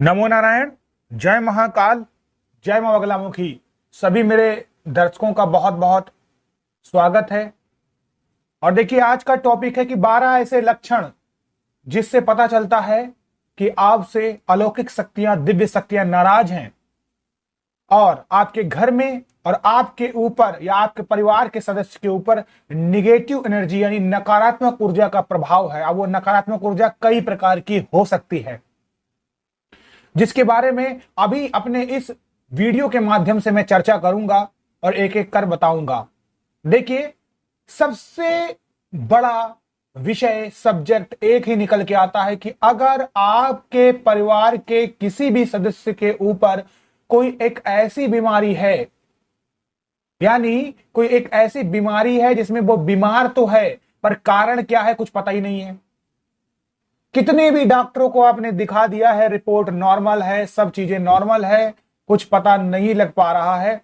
नमो नारायण। जय महाकाल। जय मां बगलामुखी। सभी मेरे दर्शकों का बहुत बहुत स्वागत है। और देखिए, आज का टॉपिक है कि 12 ऐसे लक्षण जिससे पता चलता है कि आपसे अलौकिक शक्तियां, दिव्य शक्तियां नाराज हैं और आपके घर में और आपके ऊपर या आपके परिवार के सदस्य के ऊपर निगेटिव एनर्जी यानी नकारात्मक ऊर्जा का प्रभाव है। अब वो नकारात्मक ऊर्जा कई प्रकार की हो सकती है, जिसके बारे में अभी अपने इस वीडियो के माध्यम से मैं चर्चा करूंगा और एक एक कर बताऊंगा। देखिए, सबसे बड़ा विषय सब्जेक्ट एक ही निकल के आता है कि अगर आपके परिवार के किसी भी सदस्य के ऊपर कोई एक ऐसी बीमारी है, यानी कोई एक ऐसी बीमारी है जिसमें वो बीमार तो है पर कारण क्या है कुछ पता ही नहीं है। कितने भी डॉक्टरों को आपने दिखा दिया है, रिपोर्ट नॉर्मल है, सब चीजें नॉर्मल है, कुछ पता नहीं लग पा रहा है।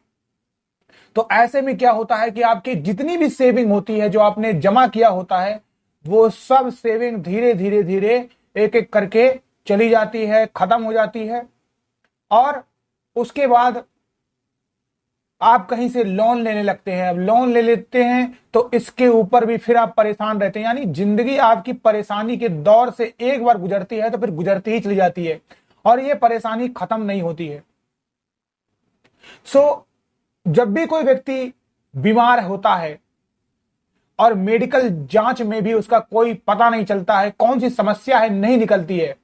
तो ऐसे में क्या होता है कि आपकी जितनी भी सेविंग होती है, जो आपने जमा किया होता है, वो सब सेविंग धीरे धीरे धीरे एक एक करके चली जाती है, खत्म हो जाती है। और उसके बाद आप कहीं से लोन लेने लगते हैं। अब लोन ले लेते हैं तो इसके ऊपर भी फिर आप परेशान रहते हैं, यानी जिंदगी आपकी परेशानी के दौर से एक बार गुजरती है तो फिर गुजरती ही चली जाती है और ये परेशानी खत्म नहीं होती है। जब भी कोई व्यक्ति बीमार होता है और मेडिकल जांच में भी उसका कोई पता नहीं चलता है, कौन सी समस्या है नहीं निकलती है,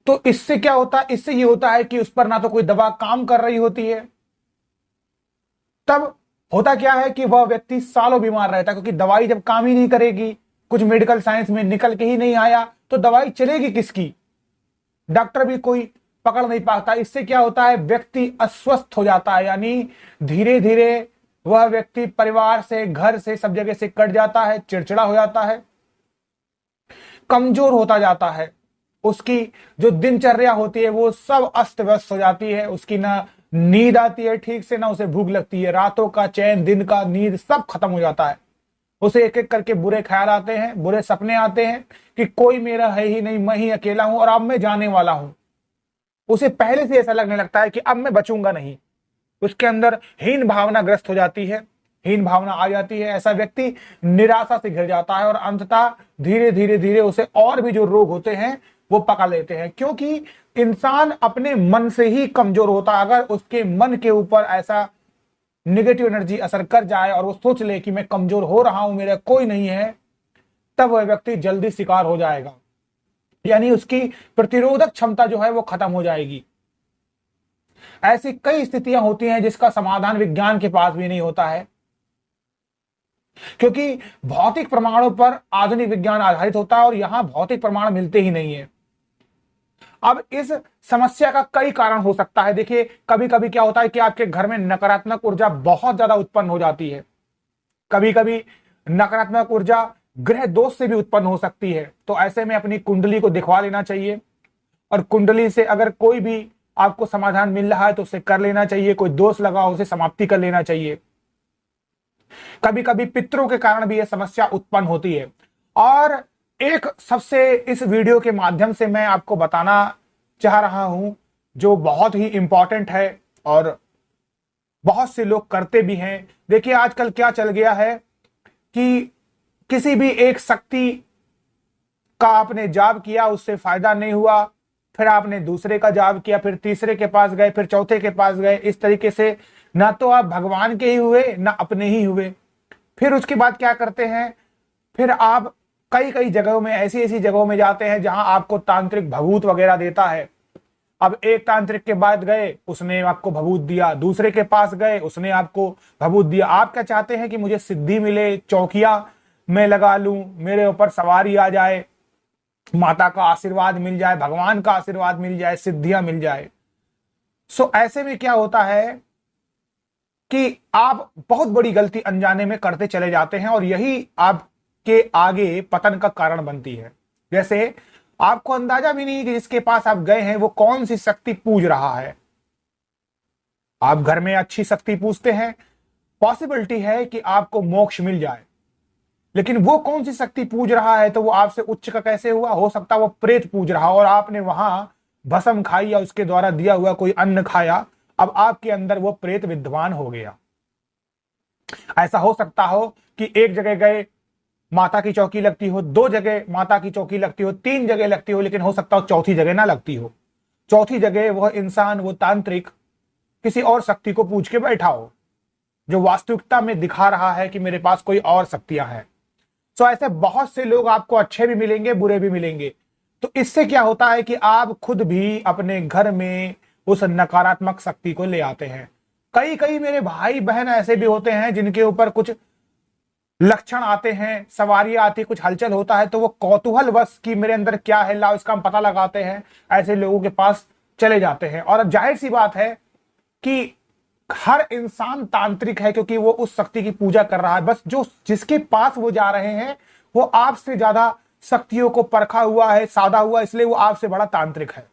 तो इससे क्या होता है? इससे ये होता है कि उस पर ना तो कोई दवा काम कर रही होती है। तब होता क्या है कि वह व्यक्ति सालों बीमार रहता है, क्योंकि दवाई जब काम ही नहीं करेगी, कुछ मेडिकल साइंस में निकल के ही नहीं आया, तो दवाई चलेगी किसकी? डॉक्टर भी कोई पकड़ नहीं पाता। इससे क्या होता है? व्यक्ति अस्वस्थ हो जाता है, यानी धीरे धीरे वह व्यक्ति परिवार से, घर से, सब जगह से कट जाता है, चिड़चिड़ा हो जाता है, कमजोर होता जाता है। उसकी जो दिनचर्या होती है वो सब अस्त व्यस्त हो जाती है। उसकी ना नींद आती है ठीक से, ना उसे भूख लगती है। रातों का चैन, दिन का नींद सब खत्म हो जाता है। उसे एक एक करके बुरे ख्याल आते हैं, बुरे सपने आते हैं कि कोई मेरा है ही नहीं, मैं ही अकेला हूं और अब मैं जाने वाला हूं। उसे पहले से ऐसा लगने लगता है कि अब मैं बचूंगा नहीं। उसके अंदर हीन भावना ग्रस्त हो जाती है, हीन भावना आ जाती है। ऐसा व्यक्ति निराशा से घिर जाता है और अंततः धीरे धीरे धीरे उसे और भी जो रोग होते हैं वो पकड़ लेते हैं, क्योंकि इंसान अपने मन से ही कमजोर होता है। अगर उसके मन के ऊपर ऐसा निगेटिव एनर्जी असर कर जाए और वो सोच ले कि मैं कमजोर हो रहा हूं, मेरा कोई नहीं है, तब वह व्यक्ति जल्दी शिकार हो जाएगा, यानी उसकी प्रतिरोधक क्षमता जो है वो खत्म हो जाएगी। ऐसी कई स्थितियां होती हैं जिसका समाधान विज्ञान के पास भी नहीं होता है, क्योंकि भौतिक प्रमाणों पर आधुनिक विज्ञान आधारित होता है और यहां भौतिक प्रमाण मिलते ही नहीं है। अब इस समस्या का कई कारण हो सकता है। देखिए, कभी कभी क्या होता है कि आपके घर में नकारात्मक ऊर्जा बहुत ज्यादा उत्पन्न हो जाती है। कभी कभी नकारात्मक ऊर्जा ग्रह दोष से भी उत्पन्न हो सकती है। तो ऐसे में अपनी कुंडली को दिखवा लेना चाहिए और कुंडली से अगर कोई भी आपको समाधान मिल रहा है तो उसे कर लेना चाहिए। कोई दोष लगा उसे समाप्ति कर लेना चाहिए। कभी कभी पितरों के कारण भी यह समस्या उत्पन्न होती है। और एक सबसे इस वीडियो के माध्यम से मैं आपको बताना चाह रहा हूं, जो बहुत ही इंपॉर्टेंट है और बहुत से लोग करते भी हैं। देखिए, आजकल क्या चल गया है कि किसी भी एक शक्ति का आपने जाप किया, उससे फायदा नहीं हुआ, फिर आपने दूसरे का जाप किया, फिर तीसरे के पास गए, फिर चौथे के पास गए। इस तरीके से ना तो आप भगवान के ही हुए ना अपने ही हुए। फिर उसके बाद क्या करते हैं? फिर आप कई कई जगहों में, ऐसी ऐसी जगहों में जाते हैं जहां आपको तांत्रिक भभूत वगैरह देता है। अब एक तांत्रिक के बाद गए, उसने आपको भभूत दिया, दूसरे के पास गए, उसने आपको भभूत दिया। आप क्या चाहते हैं कि मुझे सिद्धि मिले, चौकिया मैं लगा लूं, मेरे ऊपर सवारी आ जाए, माता का आशीर्वाद मिल जाए, भगवान का आशीर्वाद मिल जाए, सिद्धियां मिल जाए। ऐसे में क्या होता है कि आप बहुत बड़ी गलती अनजाने में करते चले जाते हैं और यही आपके आगे पतन का कारण बनती है। जैसे आपको अंदाजा भी नहीं कि जिसके पास आप गए हैं वो कौन सी शक्ति पूज रहा है। आप घर में अच्छी शक्ति पूजते हैं, पॉसिबिलिटी है कि आपको मोक्ष मिल जाए, लेकिन वो कौन सी शक्ति पूज रहा है तो वो आपसे उच्च का कैसे हुआ? हो सकता है वो प्रेत पूज रहा और आपने वहां भस्म खाई या उसके द्वारा दिया हुआ कोई अन्न खाया, अब आपके अंदर वो प्रेत विद्यमान हो गया। ऐसा हो सकता हो कि एक जगह गए माता की चौकी लगती हो, 2 जगह माता की चौकी लगती हो, 3 जगह लगती हो, लेकिन हो सकता हो चौथी जगह ना लगती हो। चौथी जगह वह इंसान, वो तांत्रिक किसी और शक्ति को पूछ के बैठा हो, जो वास्तविकता में दिखा रहा है कि मेरे पास कोई और शक्तियां हैं। तो ऐसे बहुत से लोग आपको अच्छे भी मिलेंगे, बुरे भी मिलेंगे। तो इससे क्या होता है कि आप खुद भी अपने घर में उस नकारात्मक शक्ति को ले आते हैं। कई कई मेरे भाई बहन ऐसे भी होते हैं जिनके ऊपर कुछ लक्षण आते हैं, सवारियां आती, कुछ हलचल होता है, तो वो कौतूहल वश कि मेरे अंदर क्या है, लाओ इसका हम पता लगाते हैं, ऐसे लोगों के पास चले जाते हैं। और जाहिर सी बात है कि हर इंसान तांत्रिक है, क्योंकि वो उस शक्ति की पूजा कर रहा है। बस जो जिसके पास वो जा रहे हैं वो आपसे ज्यादा शक्तियों को परखा हुआ है, साधा हुआ, इसलिए वो आपसे बड़ा तांत्रिक है।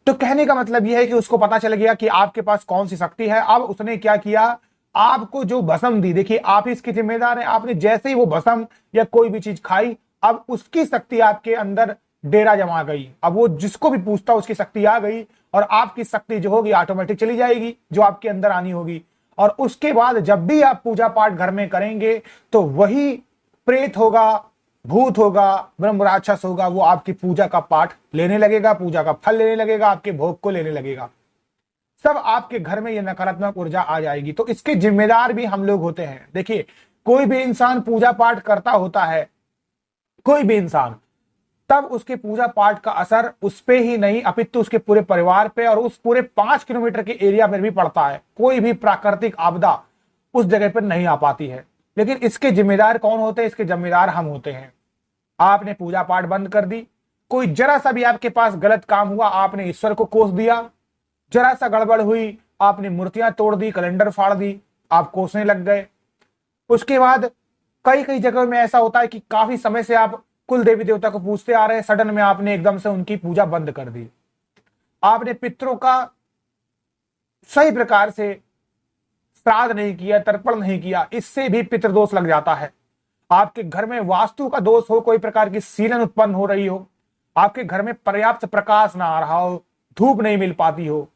तो कहने का मतलब यह है कि उसको पता चल गया कि आपके पास कौन सी शक्ति है। अब उसने क्या किया, आपको जो भस्म दी, देखिए आप ही इसके जिम्मेदार हैं। आपने जैसे ही वो भस्म या कोई भी चीज खाई, अब उसकी शक्ति आपके अंदर डेरा जमा गई। अब वो जिसको भी पूछता उसकी शक्ति आ गई, और आपकी शक्ति जो होगी ऑटोमेटिक चली जाएगी, जो आपके अंदर आनी होगी। और उसके बाद जब भी आप पूजा पाठ घर में करेंगे तो वही प्रेत होगा, भूत होगा, ब्रह्म राक्षस होगा, वो आपकी पूजा का पाठ लेने लगेगा, पूजा का फल लेने लगेगा, आपके भोग को लेने लगेगा। सब आपके घर में ये नकारात्मक ऊर्जा आ जाएगी। तो इसके जिम्मेदार भी हम लोग होते हैं। देखिए, कोई भी इंसान पूजा पाठ करता होता है, कोई भी इंसान, तब उसके पूजा पाठ का असर उस पे ही नहीं अपितु उसके पूरे परिवार पे और उस पूरे 5 किलोमीटर के एरिया में भी पड़ता है। कोई भी प्राकृतिक आपदा उस जगह पर नहीं आ पाती है। लेकिन इसके जिम्मेदार कौन होते हैं? इसके जिम्मेदार हम होते हैं। आपने पूजा पाठ बंद कर दी, कोई जरा सा भी आपके पास गलत काम हुआ, आपने ईश्वर को कोस दिया, जरा सा गड़बड़ हुई, आपने मूर्तियां तोड़ दी, कैलेंडर फाड़ दी, आप कोसने लग गए। उसके बाद कई कई जगहों में ऐसा होता है कि काफी समय से आप कुल देवी देवता को पूजते आ रहे हैं, सडन में आपने एकदम से उनकी पूजा बंद कर दी। आपने पितरों का सही प्रकार से श्राद्ध नहीं किया, तर्पण नहीं किया, इससे भी पितृदोष लग जाता है। आपके घर में वास्तु का दोष हो, कोई प्रकार की सीलन उत्पन्न हो रही हो, आपके घर में पर्याप्त प्रकाश ना आ रहा हो, धूप नहीं मिल पाती हो,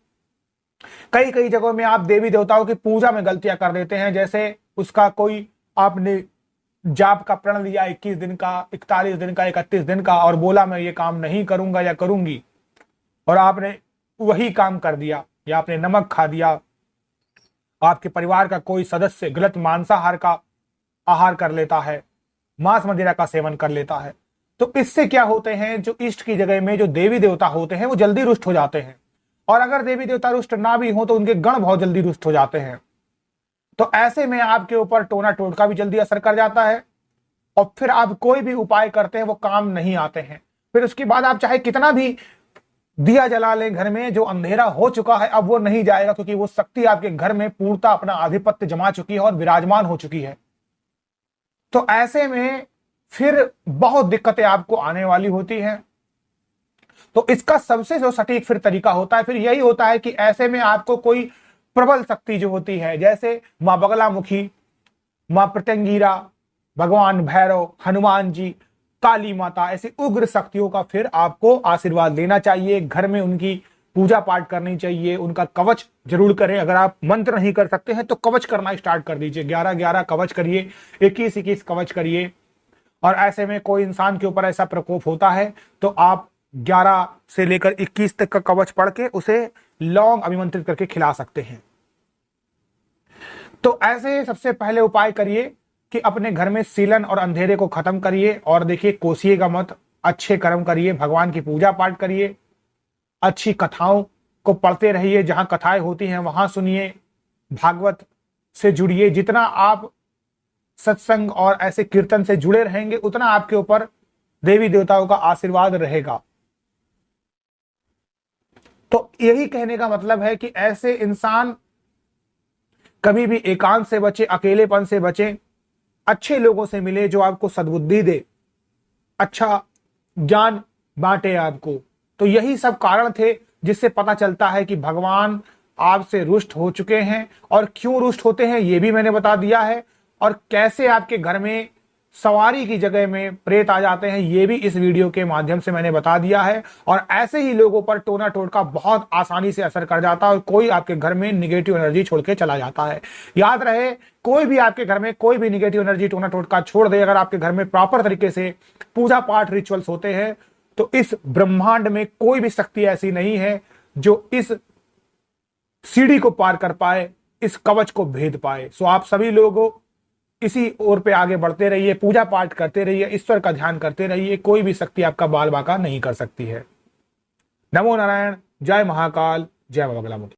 कई कई जगहों में आप देवी देवताओं की पूजा में गलतियां कर देते हैं। जैसे उसका कोई आपने जाप का प्रण लिया 21 दिन का, 41 दिन का, 31 दिन का, और बोला मैं ये काम नहीं करूंगा या करूंगी, और आपने वही काम कर दिया, या आपने नमक खा दिया, आपके परिवार का कोई सदस्य गलत मांसाहार का आहार कर लेता है, मांस मदिरा का सेवन कर लेता है। तो इससे क्या होते हैं, जो इष्ट की जगह में जो देवी देवता होते हैं वो जल्दी रुष्ट हो जाते हैं। और अगर देवी देवता रुष्ट ना भी हो तो उनके गण बहुत जल्दी रुष्ट हो जाते हैं। तो ऐसे में आपके ऊपर टोना टोटका भी जल्दी असर कर जाता है, और फिर आप कोई भी उपाय करते हैं वो काम नहीं आते हैं। फिर उसके बाद आप चाहे कितना भी दिया जला लें घर में, जो अंधेरा हो चुका है अब वो नहीं जाएगा, क्योंकि वो शक्ति आपके घर में पूर्णतः अपना आधिपत्य जमा चुकी है और विराजमान हो चुकी है। तो ऐसे में फिर बहुत दिक्कतें आपको आने वाली होती हैं। तो इसका सबसे जो सटीक फिर तरीका होता है फिर यही होता है कि ऐसे में आपको कोई प्रबल शक्ति जो होती है, जैसे मां बगलामुखी, मां प्रत्यंगिरा, भगवान भैरव, हनुमान जी, काली माता, ऐसी उग्र शक्तियों का फिर आपको आशीर्वाद लेना चाहिए। घर में उनकी पूजा पाठ करनी चाहिए, उनका कवच जरूर करें। अगर आप मंत्र नहीं कर सकते हैं तो कवच करना स्टार्ट कर दीजिए। 11-11 कवच करिए, 21-21 कवच करिए। और ऐसे में कोई इंसान के ऊपर ऐसा प्रकोप होता है तो आप 11 से लेकर 21 तक का कवच पढ़ के उसे लौंग अभिमंत्रित करके खिला सकते हैं। तो ऐसे सबसे पहले उपाय करिए कि अपने घर में सीलन और अंधेरे को खत्म करिए। और देखिए, कोसिएगा मत, अच्छे कर्म करिए, भगवान की पूजा पाठ करिए, अच्छी कथाओं को पढ़ते रहिए, जहां कथाएं होती हैं वहां सुनिए, भागवत से जुड़िए। जितना आप सत्संग और ऐसे कीर्तन से जुड़े रहेंगे उतना आपके ऊपर देवी देवताओं का आशीर्वाद रहेगा। तो यही कहने का मतलब है कि ऐसे इंसान कभी भी एकांत से बचे, अकेलेपन से बचे, अच्छे लोगों से मिले जो आपको सद्बुद्धि दे, अच्छा ज्ञान बांटे आपको। तो यही सब कारण थे जिससे पता चलता है कि भगवान आपसे रुष्ट हो चुके हैं, और क्यों रुष्ट होते हैं ये भी मैंने बता दिया है, और कैसे आपके घर में सवारी की जगह में प्रेत आ जाते हैं, ये भी इस वीडियो के माध्यम से मैंने बता दिया है। और ऐसे ही लोगों पर टोना टोटका बहुत आसानी से असर कर जाता है और कोई आपके घर में निगेटिव एनर्जी छोड़ के चला जाता है। याद रहे, कोई भी आपके घर में कोई भी निगेटिव एनर्जी टोना टोटका छोड़ दे, अगर आपके घर में प्रॉपर तरीके से पूजा पाठ रिचुअल्स होते हैं, तो इस ब्रह्मांड में कोई भी शक्ति ऐसी नहीं है जो इस सीढ़ी को पार कर पाए, इस कवच को भेद पाए। सो आप सभी लोगों इसी ओर पे आगे बढ़ते रहिए, पूजा पाठ करते रहिए, ईश्वर का ध्यान करते रहिए। कोई भी शक्ति आपका बाल बांका नहीं कर सकती है। नमो नारायण, जय महाकाल, जय बाबा बगलामुखी।